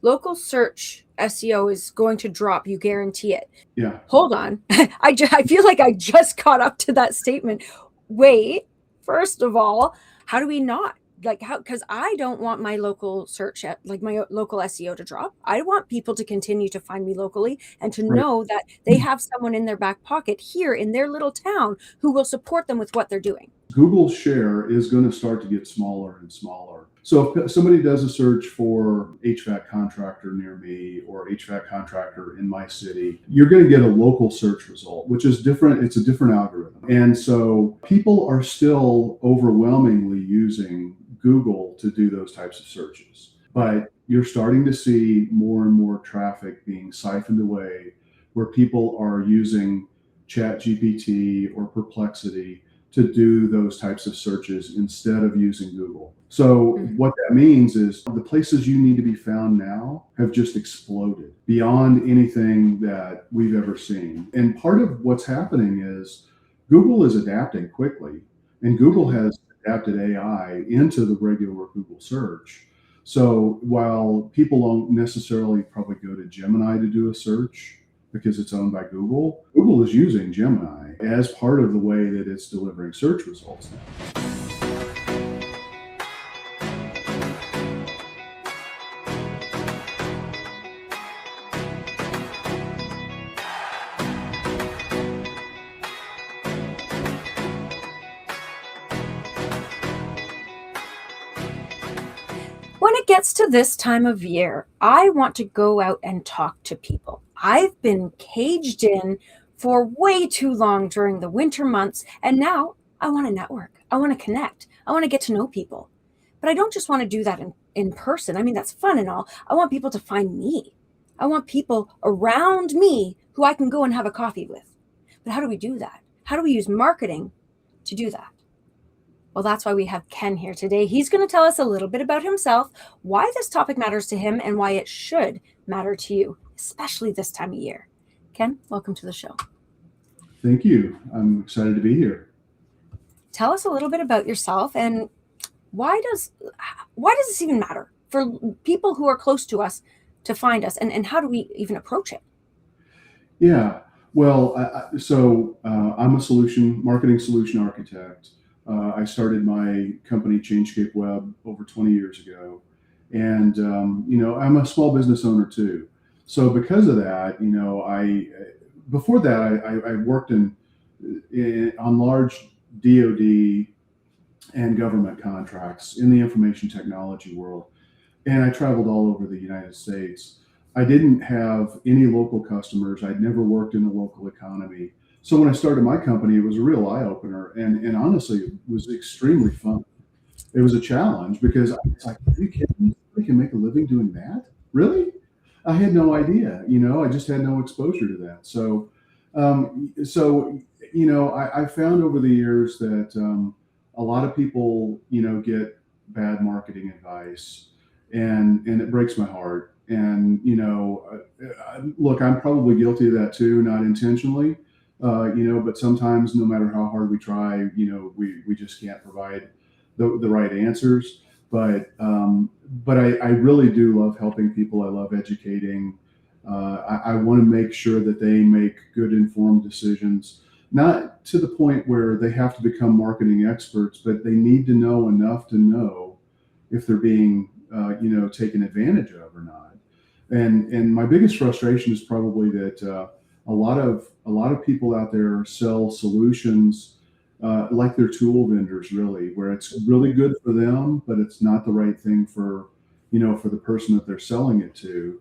local search SEO is going to drop. You guarantee it. Yeah. Hold on. I feel like I just caught up to that statement. Wait, first of all, how do we not? Like how, because I don't want my local search at like my local SEO to drop. I want people to continue to find me locally and to Right. know that they have someone in their back pocket here in their little town who will support them with what they're doing. Google's share is going to start to get smaller and smaller. So if somebody does a search for HVAC contractor near me or HVAC contractor in my city, you're going to get a local search result, which is different. It's a different algorithm. And so people are still overwhelmingly using Google to do those types of searches. But you're starting to see more and more traffic being siphoned away where people are using ChatGPT or Perplexity to do those types of searches instead of using Google. So what that means is the places you need to be found now have just exploded beyond anything that we've ever seen. And part of what's happening is Google is adapting quickly, and Google has adapted AI into the regular Google search. So while people don't necessarily probably go to Gemini to do a search, because it's owned by Google, Google is using Gemini as part of the way that it's delivering search results now. When it gets to this time of year, I want to go out and talk to people. I've been caged in for way too long during the winter months, and now I want to network. I want to connect. I want to get to know people. But I don't just want to do that in person. I mean, that's fun and all. I want people to find me. I want people around me who I can go and have a coffee with. But how do we do that? How do we use marketing to do that? Well, that's why we have Ken here today. He's going to tell us a little bit about himself, why this topic matters to him, and why it should matter to you, especially this time of year. Ken, welcome to the show. Thank you. I'm excited to be here. Tell us a little bit about yourself and why does this even matter for people who are close to us to find us, and how do we even approach it? Yeah. Well, I'm a marketing solution architect. I started my company ChangeScape Web over 20 years ago, and I'm a small business owner too. So because of that, I before that I worked on large DoD and government contracts in the information technology world, and I traveled all over the United States. I didn't have any local customers. I'd never worked in the local economy. So when I started my company, it was a real eye opener, and honestly, it was extremely fun. It was a challenge because I was like, "Are you kidding me? We can make a living doing that? Really?" I had no idea. I just had no exposure to that. I found over the years that a lot of people, get bad marketing advice, and it breaks my heart. And look, I'm probably guilty of that too, not intentionally. But sometimes, no matter how hard we try, we just can't provide the right answers. But I really do love helping people. I love educating. I want to make sure that they make good informed decisions, not to the point where they have to become marketing experts, but they need to know enough to know if they're being taken advantage of or not. And my biggest frustration is probably that a lot of people out there sell solutions like they're tool vendors, really, where it's really good for them, but it's not the right thing for the person that they're selling it to.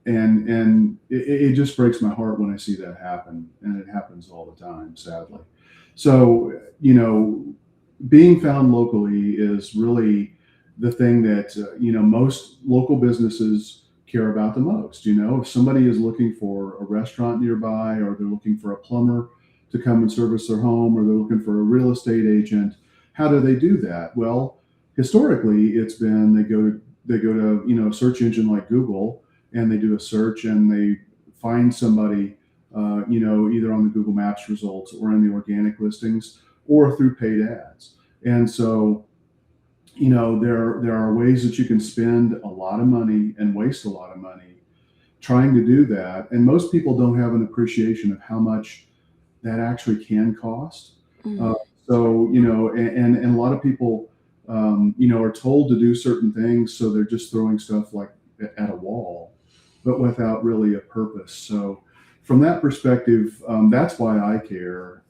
And it just breaks my heart when I see that happen, and it happens all the time, sadly. So being found locally is really the thing that most local businesses care about the most. If somebody is looking for a restaurant nearby, or they're looking for a plumber to come and service their home, or they're looking for a real estate agent, how do they do that? Well, historically, it's been they go to a search engine like Google, and they do a search, and they find somebody either on the Google Maps results or in the organic listings or through paid ads. And so there are ways that you can spend a lot of money and waste a lot of money trying to do that, and most people don't have an appreciation of how much that actually can cost. Uh, Mm. so and a lot of people are told to do certain things, so they're just throwing stuff like at a wall, but without really a purpose. So from that perspective, that's why I care.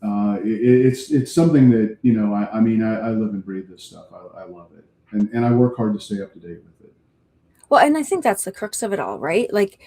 It's something that I live and breathe this stuff. I love it, and I work hard to stay up to date with it. Well, and I think that's the crux of it all, right? Like,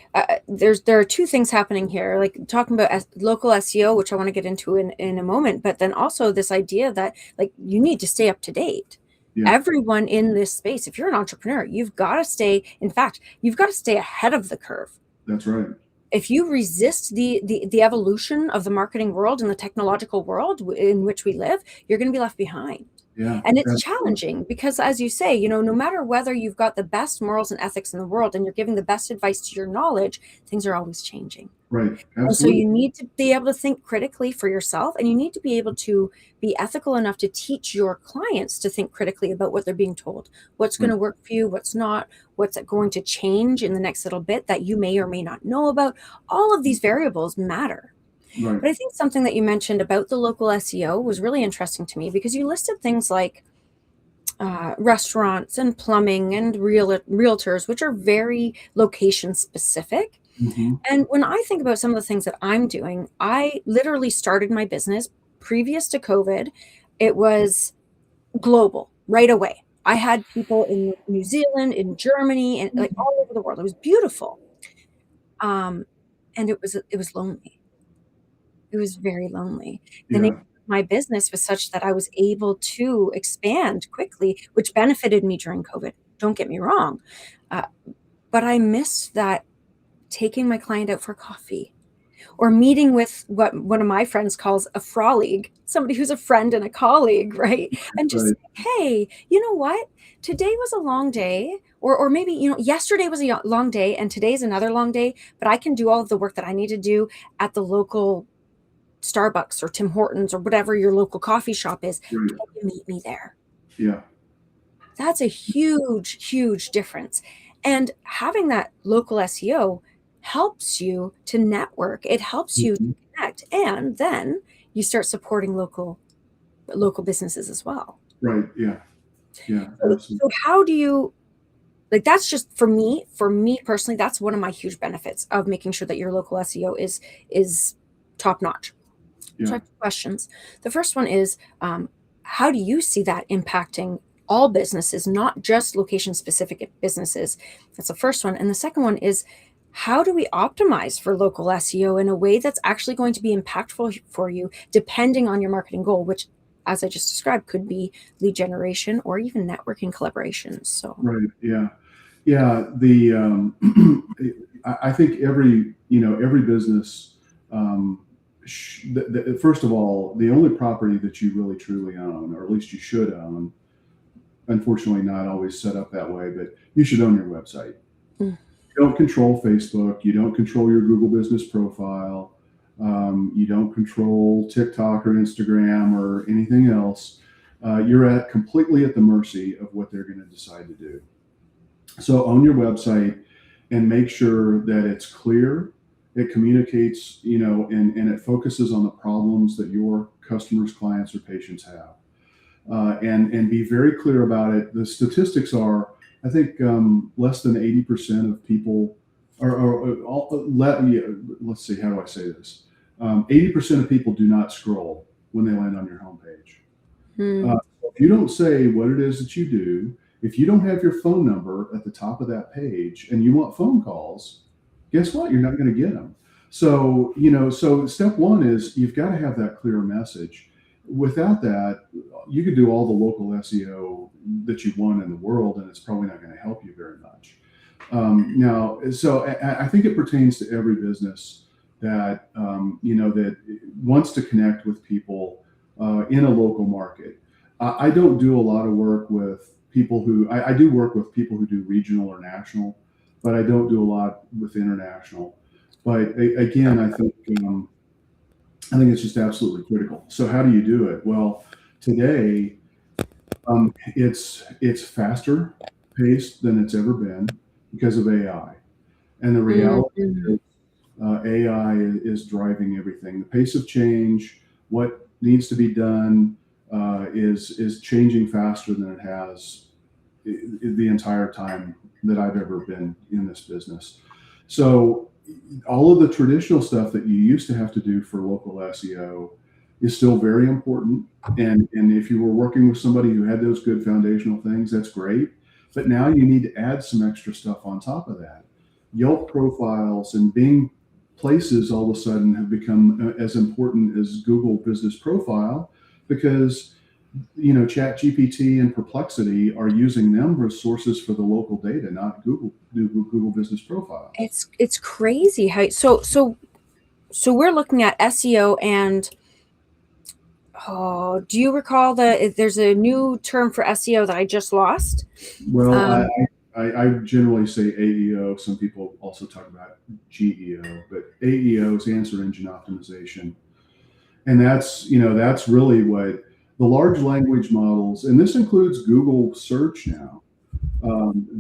there are two things happening here. Like talking about local SEO, which I want to get into in a moment, but then also this idea that like you need to stay up to date. Yeah, Everyone in this space, if you're an entrepreneur, you've got to stay. In fact, you've got to stay ahead of the curve. that's right. If you resist the evolution of the marketing world and the technological world in which we live, you're going to be left behind. Yeah, And it's absolutely. challenging because, as you say, no matter whether you've got the best morals and ethics in the world and you're giving the best advice to your knowledge, things are always changing. Right, And so absolutely. you need to be able to think critically for yourself, and you need to be able to be ethical enough to teach your clients to think critically about what they're being told, what's going Right, to work for you, what's not, what's going to change in the next little bit that you may or may not know about. All of these variables matter. right. But I think something that you mentioned about the local SEO was really interesting to me because you listed things like restaurants and plumbing and realtors, which are very location specific. Hmm. And when I think about some of the things that I'm doing, I literally started my business previous to COVID. It was global right away. I had people in New Zealand, in Germany, and like all over the world. It was beautiful. Um, and it was lonely. It was very lonely. The nature Yeah, of my business was such that I was able to expand quickly, which benefited me during COVID. Don't get me wrong. Uh, but I missed that taking my client out for coffee or meeting with what one of my friends calls a frolic, somebody who's a friend and a colleague, right? And just right, saying, hey, you know what? Today was a long day. Or maybe, yesterday was a long day and today's another long day, but I can do all of the work that I need to do at the local Starbucks or Tim Hortons or whatever your local coffee shop is. right. Can you meet me there? Yeah. That's a huge, huge difference. And having that local SEO helps you to network. It helps you to Mhm. connect. And then you start supporting local businesses as well. Right. Yeah. Yeah. So Absolutely. how do you like that's just for me personally, that's one of my huge benefits of making sure that your local SEO is top notch. So I Yeah. have two questions. The first one is, how do you see that impacting all businesses, not just location specific businesses? That's the first one. And the second one is, how do we optimize for local SEO in a way that's actually going to be impactful for you, depending on your marketing goal, which, as I just described, could be lead generation or even networking collaborations. So, Right. Yeah. Yeah. The I think every business. First of all, the only property that you really truly own, or at least you should own, unfortunately not always set up that way, but you should own your website. mm, You don't control Facebook. You don't control your Google business profile. You don't control TikTok or Instagram or anything else. You're completely at the mercy of what they're going to decide to do. So own your website and make sure that it's clear. It communicates, and it focuses on the problems that your customers, clients, or patients have. And be very clear about it. The statistics are, I think, less than 80% of people, yeah, let's see, how do I say this? 80% of people do not scroll when they land on your homepage. mm, If you don't say what it is that you do, if you don't have your phone number at the top of that page and you want phone calls, guess what? You're not going to get them. So step one is you've got to have that clear message. Without that, you could do all the local SEO that you want in the world, and it's probably not going to help you very much. Now, so I think it pertains to every business that that wants to connect with people in a local market. I don't do a lot of work with people who I do work with people who do regional or national, but I don't do a lot with international. But again, I think it's just absolutely critical. So how do you do it? Well, today It's faster paced than it's ever been because of AI. And the reality Mhm. is, AI is driving everything. The pace of change, what needs to be done, is changing faster than it has the entire time that I've ever been in this business. So all of the traditional stuff that you used to have to do for local SEO is still very important. And if you were working with somebody who had those good foundational things, that's great. But now you need to add some extra stuff on top of that. Yelp profiles and Bing places all of a sudden have become as important as Google business profile because ChatGPT and Perplexity are using them as sources for the local data, not Google business profile. It's crazy how so we're looking at SEO and oh, do you recall there's a new term for SEO that I just lost? Well, Um, I generally say AEO. Some people also talk about GEO, but AEO is answer engine optimization. And that's really what the large language models, and this includes Google search now,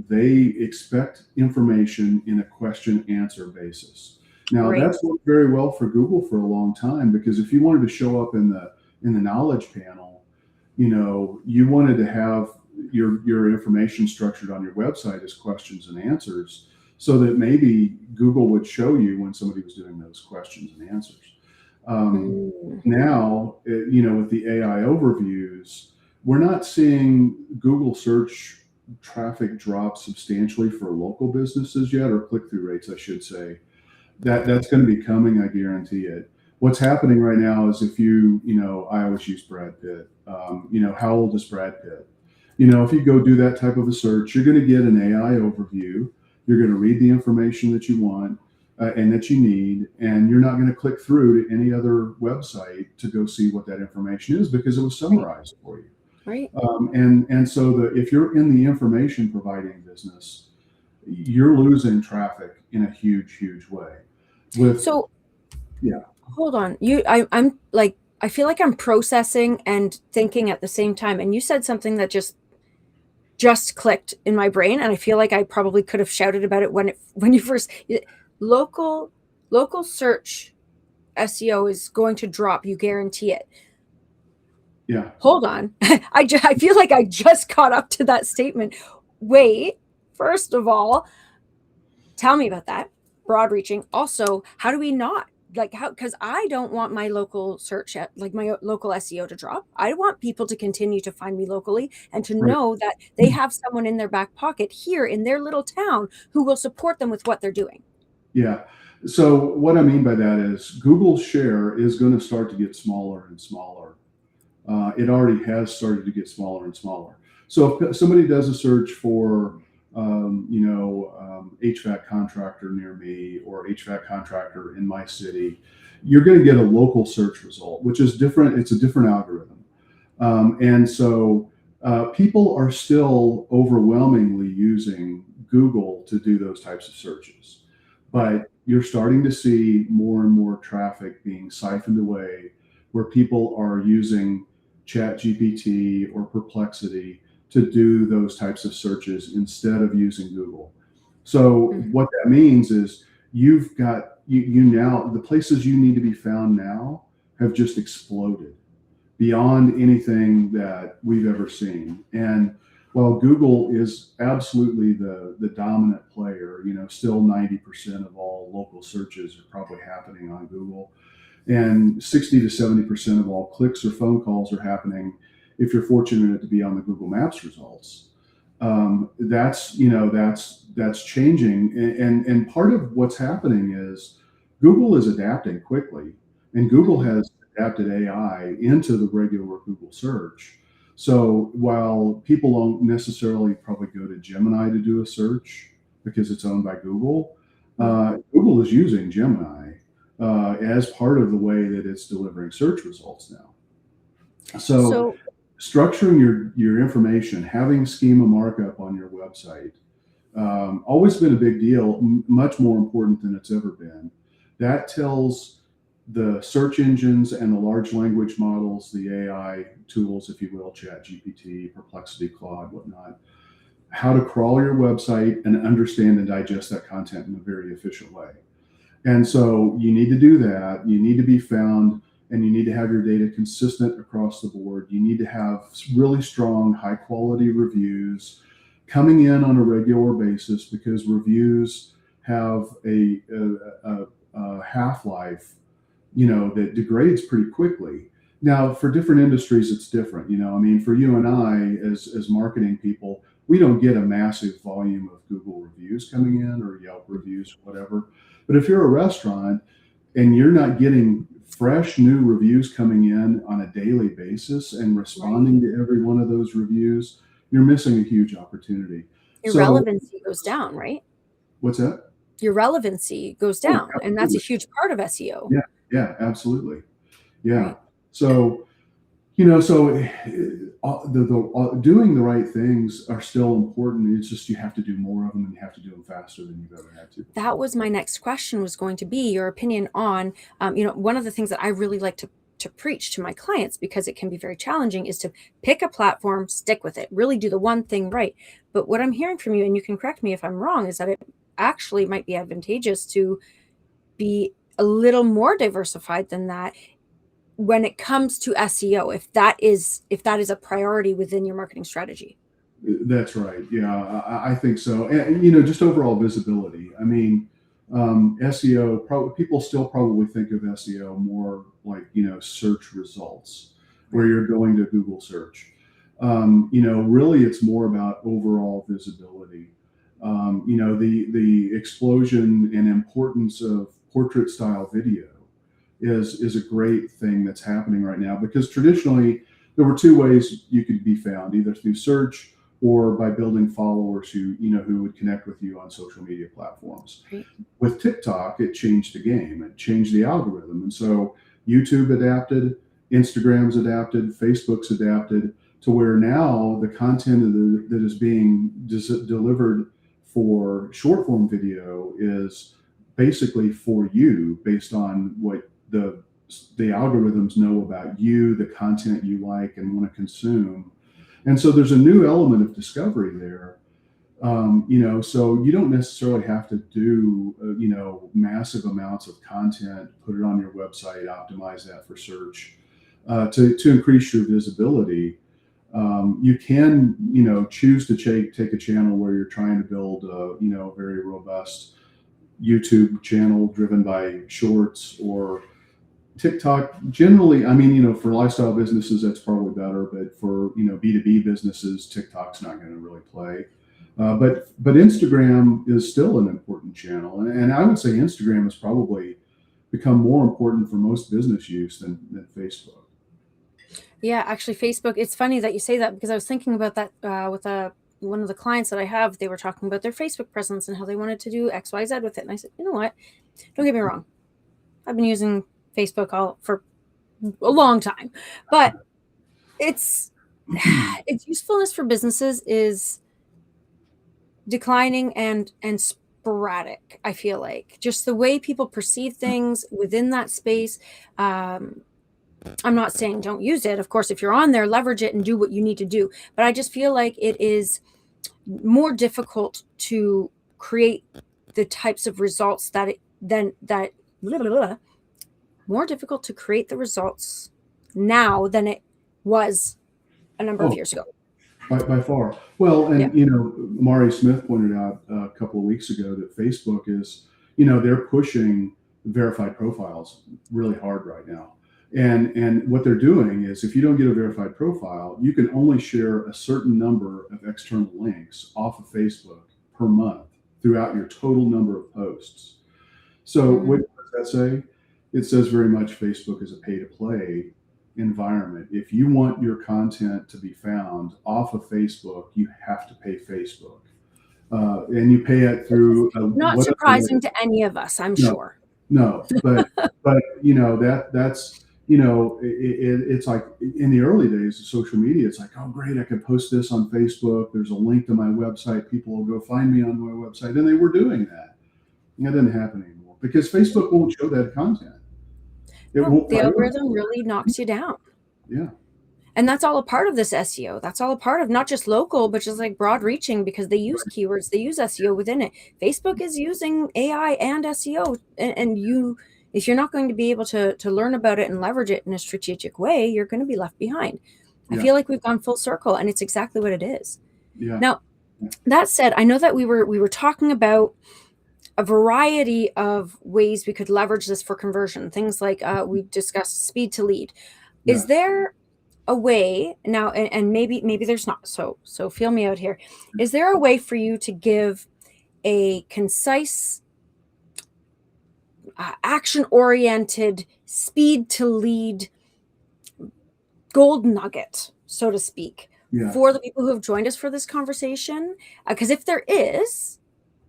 they expect information in a question answer basis. Now right. that's worked very well for Google for a long time because if you wanted to show up in the knowledge panel, you wanted to have your information structured on your website as questions and answers so that maybe Google would show you when somebody was doing those questions and answers. Mm, Now, with the AI overviews, we're not seeing Google search traffic drop substantially for local businesses yet, or click-through rates, I should say. That's going to be coming, I guarantee it. What's happening right now is I always use Brad Pitt. How old is Brad Pitt? If you go do that type of a search, you're going to get an AI overview. You're going to read the information that you want and that you need, and you're not going to click through to any other website to go see what that information is because it was right, summarized for you. right. And so if you're in the information providing business, you're losing traffic in a huge way. With So Yeah, hold on. I'm like I feel like I'm processing and thinking at the same time. And you said something that just clicked in my brain, and I feel like I probably could have shouted about it when you first local local search SEO is going to drop. You guarantee it. yeah, Hold on. I feel like I just caught up to that statement. Wait, first of all, tell me about that. Broad reaching. Also, how do we not like how because I don't want my local search like my local SEO to drop. I want people to continue to find me locally and to right, know that they have someone in their back pocket here in their little town who will support them with what they're doing. yeah. So what I mean by that is Google's share is going to start to get smaller and smaller. It already has started to get smaller and smaller. So if somebody does a search for, HVAC contractor near me or HVAC contractor in my city, you're going to get a local search result, which is different. It's a different algorithm. And so people are still overwhelmingly using Google to do those types of searches. But you're starting to see more and more traffic being siphoned away where people are using ChatGPT or Perplexity to do those types of searches instead of using Google. So Mhm. what that means is you've got you now the places you need to be found now have just exploded beyond anything that we've ever seen. And while Google is absolutely the dominant player, still 90% of all local searches are probably happening on Google. And 60 to 70% of all clicks or phone calls are happening if you're fortunate to be on the Google Maps results. That's changing, and part of what's happening is Google is adapting quickly, and Google Mhm. has adapted AI into the regular Google search. So while people don't necessarily probably go to Gemini to do a search because it's owned by Google, Google is using Gemini as part of the way that it's delivering search results now. So So structuring your information, having schema markup on your website, always been a big deal, much more important than it's ever been. That tells the search engines and the large language models, the AI tools, if you will, ChatGPT, Perplexity, Claude, whatnot, how to crawl your website and understand and digest that content in a very efficient way. And so you need to do that. You need to be found, and you need to have your data consistent across the board. You need to have really strong, high quality reviews coming in on a regular basis, because reviews have a half-life, that degrades pretty quickly. Now, for different industries, it's different. I mean, for you and I, as marketing people, we don't get a massive volume of Google reviews coming in, or Yelp reviews, whatever. But if you're a restaurant and you're not getting fresh new reviews coming in on a daily basis and responding to every one of those reviews, you're missing a huge opportunity. Your So relevancy goes down, right? what's that? Your relevancy goes Oh, down, and that's a absolutely. huge part of SEO. Yeah, absolutely. Yeah. Right. So, doing the right things are still important. It's just you have to do more of them, and you have to do them faster than you've ever had to. That was my next question, was going to be your opinion on, one of the things that I really like to preach to my clients, because it can be very challenging, is to pick a platform, stick with it, really do the one thing right. But what I'm hearing from you, and you can correct me if I'm wrong, is that it actually might be advantageous to be a little more diversified than that when it comes to SEO, if that is a priority within your marketing strategy. That's right. Yeah, I think so. And, just overall visibility. I mean, SEO, people still probably think of SEO more like, search results, where you're going to Google search. Really it's more about overall visibility. The explosion and importance of portrait style video is a great thing that's happening right now, because traditionally there were two ways you could be found, either through search or by building followers who would connect with you on social media platforms. Right. With TikTok, it changed the game. It changed the algorithm. And so YouTube adapted, Instagram's adapted, Facebook's adapted, to where now the content that is being delivered for short form video is basically for you, based on what the algorithms know about you, the content you like and want to consume. And so there's a new element of discovery there. So you don't necessarily have to do, massive amounts of content, put it on your website, optimize that for search, to increase your visibility. You can, choose to take a channel where you're trying to build a very robust YouTube channel driven by shorts, or TikTok. Generally, I mean, for lifestyle businesses, that's probably better, but for, B2B businesses, TikTok's not going to really play. But Instagram is still an important channel. And I would say Instagram has probably become more important for most business use than Facebook. Yeah, actually, Facebook, it's funny that you say that, because I was thinking about that with one of the clients that I have. They were talking about their Facebook presence and how they wanted to do XYZ with it. And I said, you know what? Don't get me wrong. I've been using Facebook for a long time, but its usefulness for businesses is declining and sporadic. I feel like just the way people perceive things within that space. I'm not saying don't use it. Of course, if you're on there, leverage it and do what you need to do. But I just feel like it is more difficult to create the types of results more difficult to create the results now than it was a number of years ago. By far. Well, and, Mari Smith pointed out a couple of weeks ago that Facebook is, they're pushing verified profiles really hard right now. And what they're doing is, if you don't get a verified profile, you can only share a certain number of external links off of Facebook per month throughout your total number of posts. So what does that say? It says very much Facebook is a pay-to-play environment. If you want your content to be found off of Facebook, you have to pay Facebook. And you pay it through... Not surprising to any of us, I'm sure. No, but that's... it's like in the early days of social media, it's like, oh, great, I can post this on Facebook. There's a link to my website. People will go find me on my website. And they were doing that. And that doesn't happen anymore, because Facebook won't show that content. It No, won't the prioritize. algorithm really knocks you down. Yeah. And that's all a part of this SEO. That's all a part of not just local, but just like broad reaching, because they use keywords, they use SEO within it. Facebook is using AI and SEO. And you, if you're not going to be able to learn about it and leverage it in a strategic way, you're going to be left behind. I Yeah. feel like we've gone full circle, and it's exactly what it is. Yeah. Now, that said, I know that we were talking about a variety of ways we could leverage this for conversion. Things like we discussed speed to lead. Yeah. Is there a way now, and maybe there's not, so feel me out here, is there a way for you to give a concise action oriented speed to lead gold nugget, so to speak, Yeah. for the people who have joined us for this conversation? Because if there is,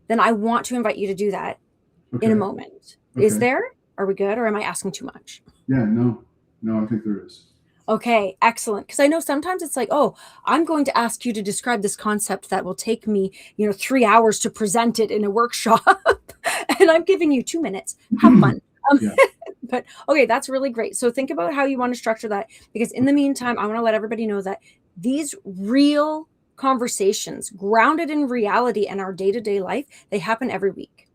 then I want to invite you to do that in a moment. Is there? Are we good, or am I asking too much? Yeah, no, I think there is. Okay, excellent. Because I know sometimes it's like, oh, I'm going to ask you to describe this concept that will take me, 3 hours to present it in a workshop, and I'm giving you 2 minutes. Have fun. Yeah. But okay, that's really great. So think about how you want to structure that, because in the meantime, I want to let everybody know that these real conversations grounded in reality and our day-to-day life, they happen every week.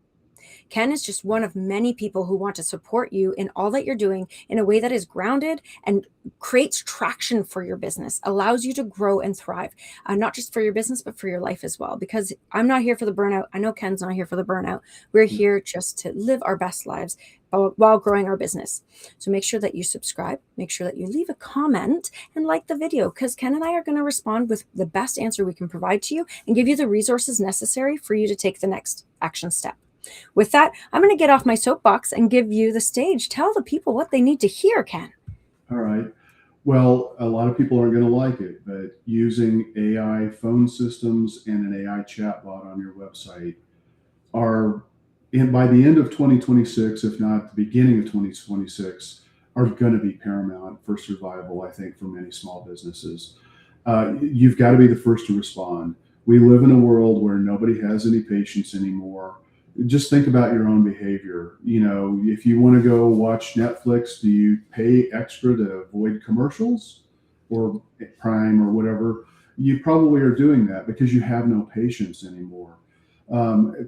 Ken is just one of many people who want to support you in all that you're doing in a way that is grounded and creates traction for your business, allows you to grow and thrive, not just for your business, but for your life as well. Because I'm not here for the burnout. I know Ken's not here for the burnout. We're here just to live our best lives while growing our business. So make sure that you subscribe, make sure that you leave a comment and like the video, because Ken and I are going to respond with the best answer we can provide to you and give you the resources necessary for you to take the next action step. With that, I'm going to get off my soapbox and give you the stage. Tell the people what they need to hear, Ken. All right. Well, a lot of people aren't going to like it, but using AI phone systems and an AI chatbot on your website are, by the end of 2026, if not the beginning of 2026, are going to be paramount for survival, I think, for many small businesses. You've got to be the first to respond. We live in a world where nobody has any patience anymore. Just think about your own behavior. If you want to go watch Netflix, do you pay extra to avoid commercials or Prime or whatever? You probably are doing that because you have no patience anymore.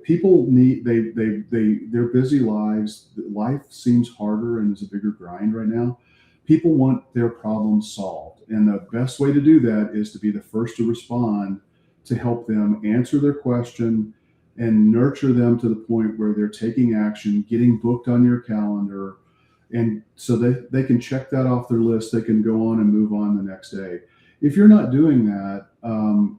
People need their busy lives. Life seems harder and is a bigger grind right now. People want their problems solved, and the best way to do that is to be the first to respond, to help them answer their question and nurture them to the point where they're taking action, getting booked on your calendar, and so they can check that off their list. They can go on and move on the next day. If you're not doing that,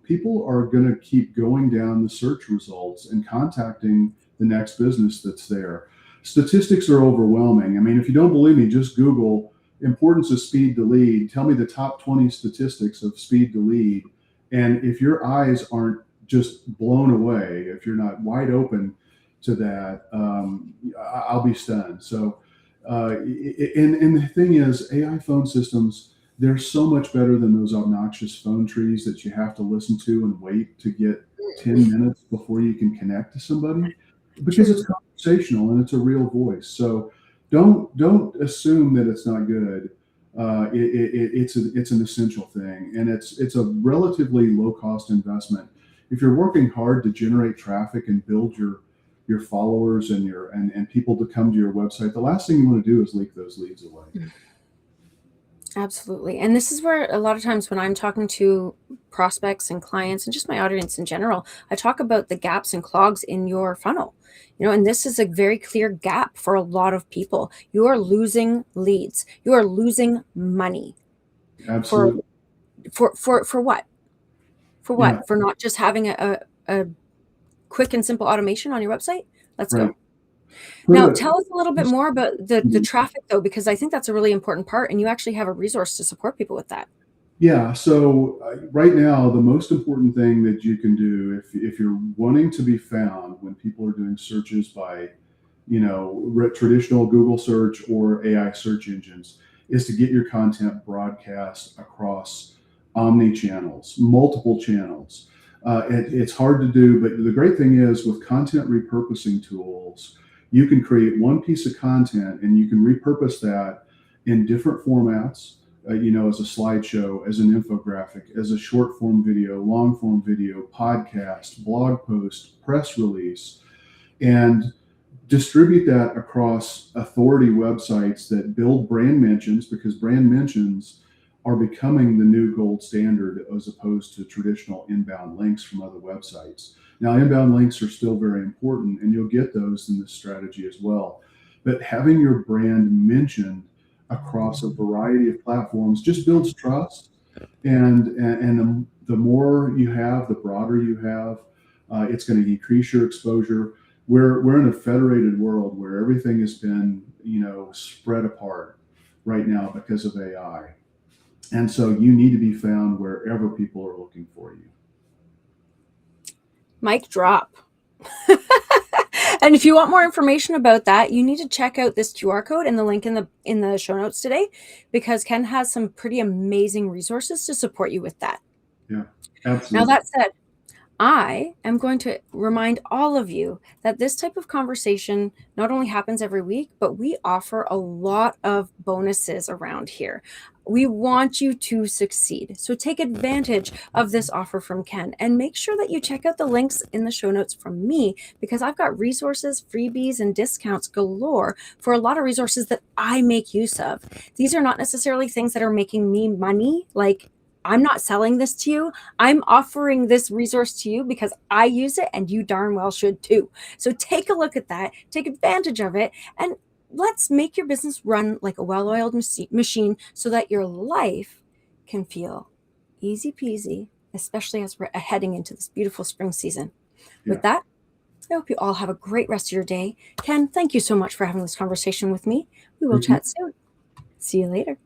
people are going to keep going down the search results and contacting the next business that's there. Statistics are overwhelming. I mean, if you don't believe me, just Google importance of speed to lead. Tell me the top 20 statistics of speed to lead. And if your eyes aren't just blown away, if you're not wide open to that, I'll be stunned. So, and the thing is, AI phone systems, they're so much better than those obnoxious phone trees that you have to listen to and wait to get 10 minutes before you can connect to somebody, because it's conversational and it's a real voice. So don't assume that it's not good. It's an essential thing, and it's a relatively low cost investment. If you're working hard to generate traffic and build your followers and people to come to your website, the last thing you want to do is leak those leads away. Absolutely. And this is where a lot of times when I'm talking to prospects and clients and just my audience in general, I talk about the gaps and clogs in your funnel. And this is a very clear gap for a lot of people. You are losing leads. You are losing money. Absolutely. For what? For what? Yeah. For not just having a quick and simple automation on your website? Let's go. Now, tell us a little bit more about the traffic, though, because I think that's a really important part, and you actually have a resource to support people with that. Yeah. So right now, the most important thing that you can do if you're wanting to be found when people are doing searches by, traditional Google search or AI search engines, is to get your content broadcast across omni-channels, multiple channels. It's hard to do, but the great thing is with content repurposing tools, you can create one piece of content and you can repurpose that in different formats, as a slideshow, as an infographic, as a short form video, long form video, podcast, blog post, press release, and distribute that across authority websites that build brand mentions, because brand mentions are becoming the new gold standard as opposed to traditional inbound links from other websites. Now, inbound links are still very important, and you'll get those in this strategy as well. But having your brand mentioned across a variety of platforms just builds trust. And the more you have, the broader you have, it's going to increase your exposure. We're in a federated world where everything has been, spread apart right now because of AI. And so you need to be found wherever people are looking for you. Mic drop. And if you want more information about that, you need to check out this QR code and the link in the show notes today, because Ken has some pretty amazing resources to support you with that. Yeah, absolutely. Now, that said, I am going to remind all of you that this type of conversation not only happens every week, but we offer a lot of bonuses around here. We want you to succeed. So take advantage of this offer from Ken, and make sure that you check out the links in the show notes from me, because I've got resources, freebies, and discounts galore for a lot of resources that I make use of. These are not necessarily things that are making me money. Like, I'm not selling this to you. I'm offering this resource to you because I use it, and you darn well should too. So take a look at that, take advantage of it, and let's make your business run like a well-oiled machine so that your life can feel easy peasy, especially as we're heading into this beautiful spring season. Yeah. With that, I hope you all have a great rest of your day. Ken, thank you so much for having this conversation with me. We will chat soon. See you later.